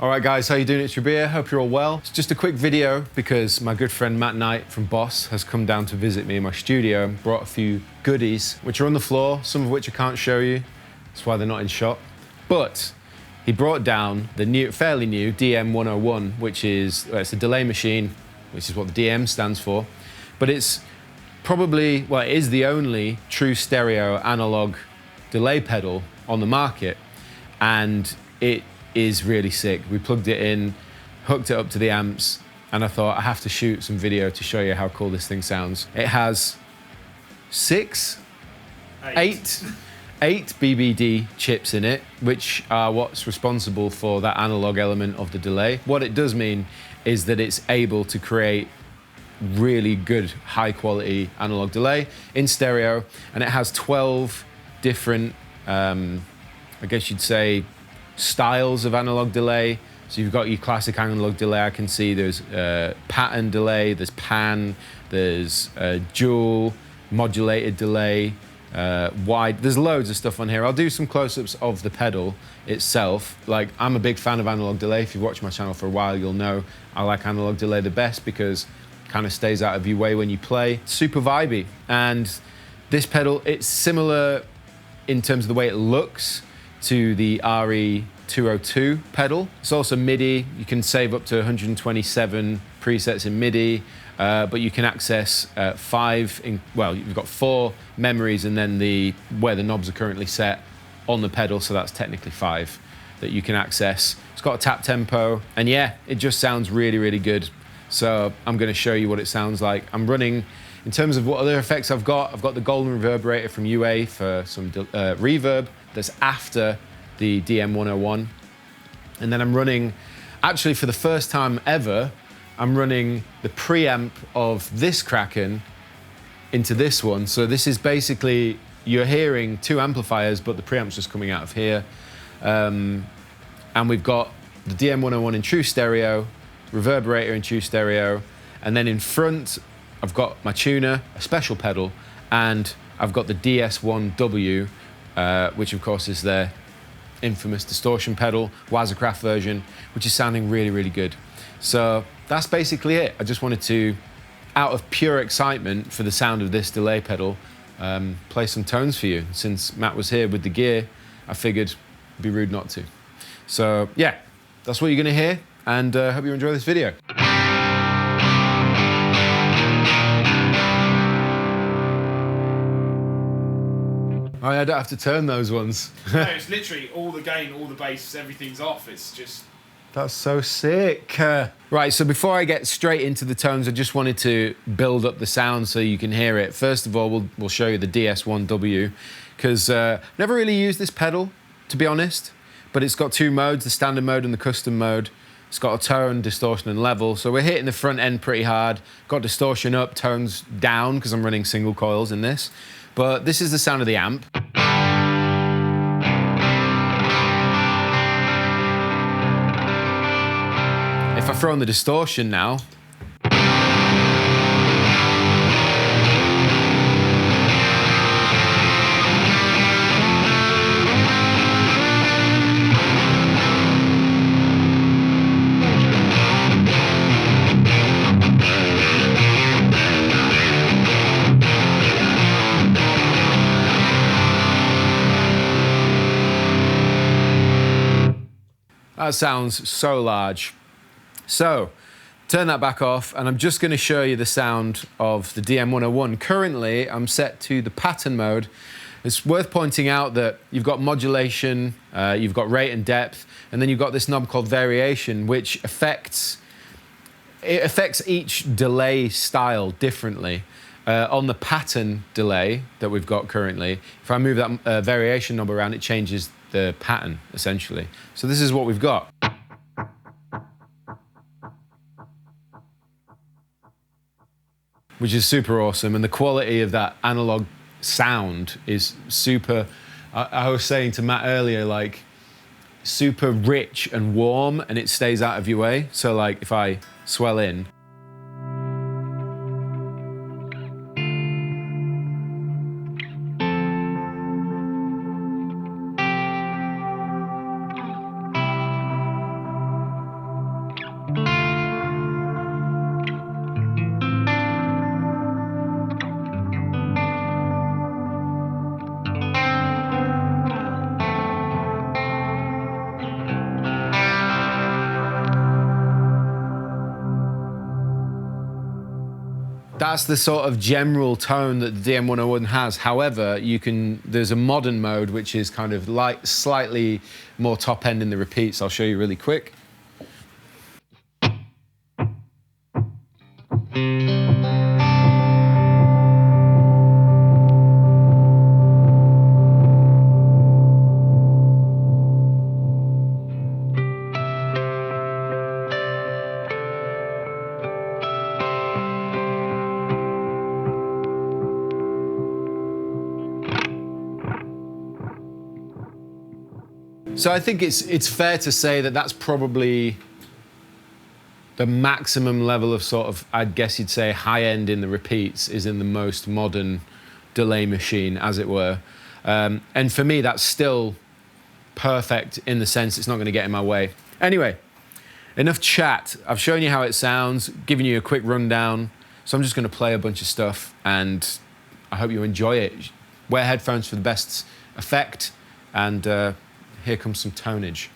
All right, guys, how you doing? It's Rabea. Hope you're all well. It's just a quick video because my good friend Matt Knight from Boss has come down to visit me in my studio and brought a few goodies, which are on the floor, some of which I can't show you. That's why they're not in shot. But he brought down the fairly new DM-101, which is, it's a delay machine, which is what the DM stands for. But it's probably, well, it is the only true stereo analog delay pedal on the market. And it is really sick. We plugged it in, hooked it up to the amps, and I thought I have to shoot some video to show you how cool this thing sounds. It has eight BBD chips in it, which are what's responsible for that analog element of the delay. What it does mean is that it's able to create really good, high quality analog delay in stereo, and it has 12 different, I guess you'd say, styles of analog delay. So you've got your classic analog delay. I can see there's pattern delay, there's pan, there's dual modulated delay, wide. There's loads of stuff on here. I'll do some close-ups of the pedal itself. Like, I'm a big fan of analog delay. If you've watched my channel for a while, you'll know I like analog delay the best because it kind of stays out of your way when you play. Super vibey. And this pedal, it's similar in terms of the way it looks to the RE202 pedal. It's also MIDI. You can save up to 127 presets in MIDI, but you can access you've got 4 memories and then where the knobs are currently set on the pedal, so that's technically 5 that you can access. It's got a tap tempo, and yeah, it just sounds really, really good. So I'm gonna show you what it sounds like. I'm running, in terms of what other effects I've got the golden reverberator from UA for some reverb that's after the DM-101. And then I'm running, actually for the first time ever, I'm running the preamp of this Kraken into this one. So this is basically, you're hearing 2 amplifiers, but the preamp's just coming out of here. And we've got the DM-101 in true stereo, reverberator in true stereo, and then in front, I've got my tuner, a special pedal, and I've got the DS1W, which of course is their infamous distortion pedal, Wazacraft version, which is sounding really, really good. So that's basically it. I just wanted to, out of pure excitement for the sound of this delay pedal, play some tones for you. Since Matt was here with the gear, I figured it'd be rude not to. So yeah, that's what you're gonna hear, and I hope you enjoy this video. Oh, I don't have to turn those ones. No, it's literally all the gain, all the bass, everything's off. It's just... That's so sick. Right, so before I get straight into the tones, I just wanted to build up the sound so you can hear it. First of all, we'll show you the DS1W, because never really used this pedal, to be honest, but it's got 2 modes, the standard mode and the custom mode. It's got a tone, distortion, and level. So we're hitting the front end pretty hard. Got distortion up, tones down, because I'm running single coils in this. But this is the sound of the amp. If I throw on the distortion now, that sounds so large. So, turn that back off, and I'm just going to show you the sound of the DM-101. Currently, I'm set to the pattern mode. It's worth pointing out that you've got modulation, you've got rate and depth, and then you've got this knob called variation, which affects each delay style differently. On the pattern delay that we've got currently, if I move that variation knob around, it changes the pattern, essentially. So this is what we've got. Which is super awesome, and the quality of that analog sound is super, I was saying to Matt earlier, like, super rich and warm, and it stays out of your way. So like, if I swell in, That's the sort of general tone that the DM-101 has. However, there's a modern mode which is kind of like slightly more top end in the repeats. I'll show you really quick. So I think it's fair to say that that's probably the maximum level of sort of, I'd guess you'd say, high end in the repeats is in the most modern delay machine, as it were. And for me, that's still perfect in the sense it's not going to get in my way. Anyway, enough chat. I've shown you how it sounds, given you a quick rundown. So I'm just going to play a bunch of stuff, and I hope you enjoy it. Wear headphones for the best effect, and here comes some tonage.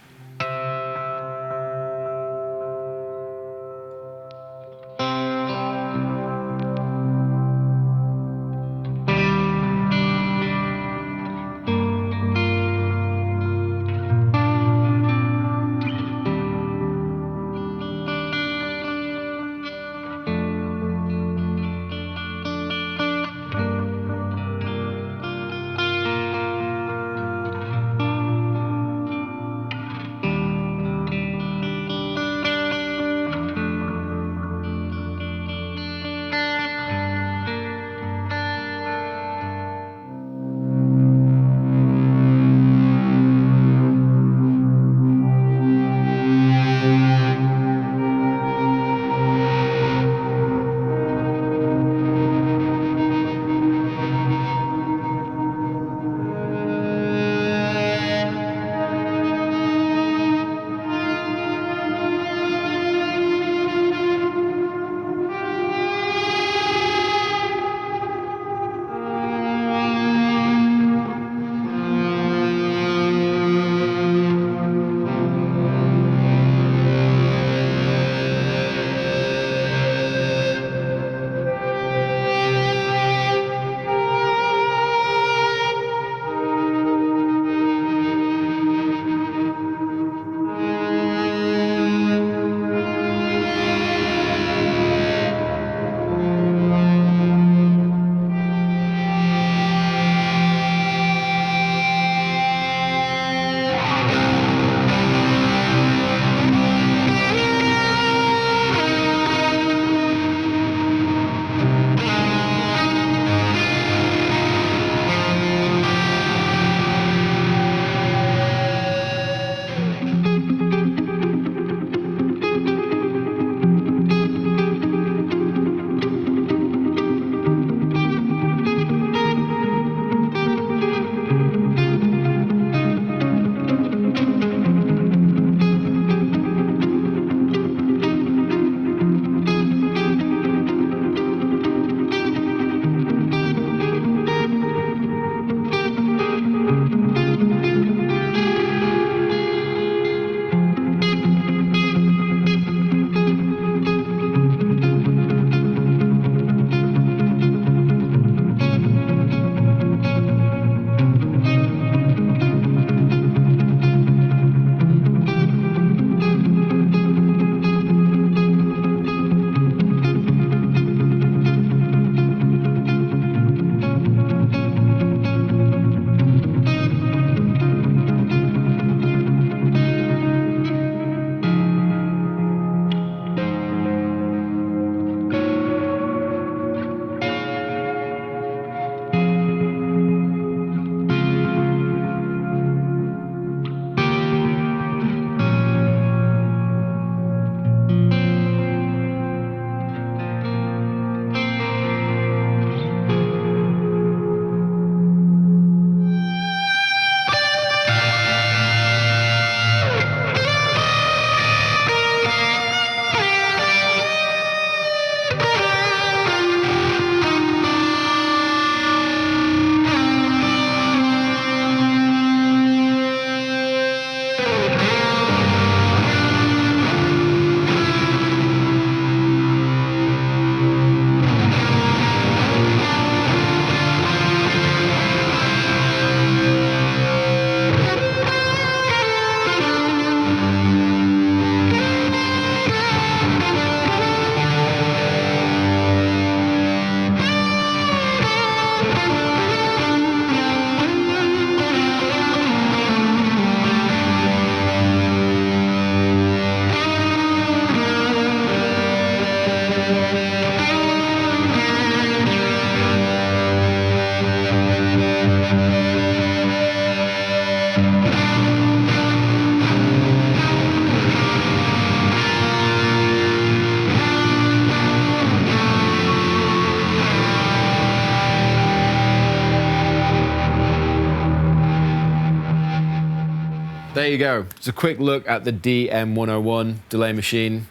there you go. It's a quick look at the DM-101 delay machine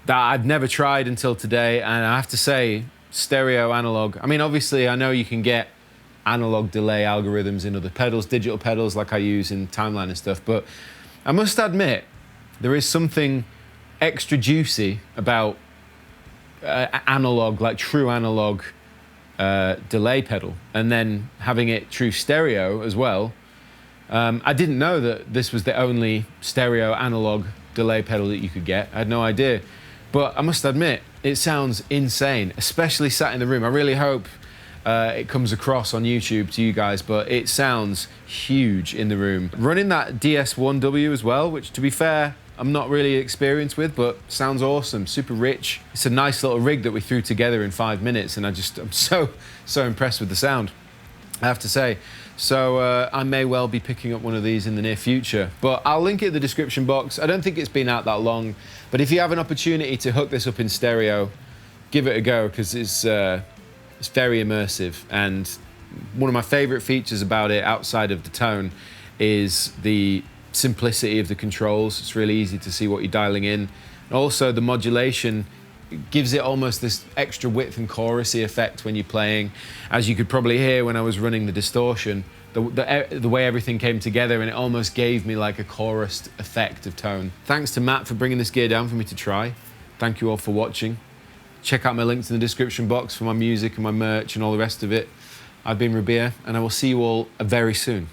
that I'd never tried until today, and I have to say, stereo analog. I mean, obviously, I know you can get analog delay algorithms in other pedals, digital pedals like I use in Timeline and stuff, but I must admit, there is something extra juicy about analog, like true analog delay pedal, and then having it true stereo as well. I didn't know that this was the only stereo analog delay pedal that you could get. I had no idea. But I must admit, it sounds insane, especially sat in the room. I really hope it comes across on YouTube to you guys, but it sounds huge in the room. Running that DS1W as well, which to be fair, I'm not really experienced with, but sounds awesome, super rich. It's a nice little rig that we threw together in 5 minutes, and I'm so impressed with the sound, I have to say. So I may well be picking up one of these in the near future, but I'll link it in the description box. I don't think it's been out that long, but if you have an opportunity to hook this up in stereo, give it a go, because it's very immersive. And one of my favorite features about it, outside of the tone, is the simplicity of the controls. It's really easy to see what you're dialing in. And also the modulation gives it almost this extra width and chorusy effect when you're playing. As you could probably hear when I was running the distortion, the way everything came together, and it almost gave me like a chorused effect of tone. Thanks to Matt for bringing this gear down for me to try. Thank you all for watching. Check out my links in the description box for my music and my merch and all the rest of it. I've been Rabea, and I will see you all very soon.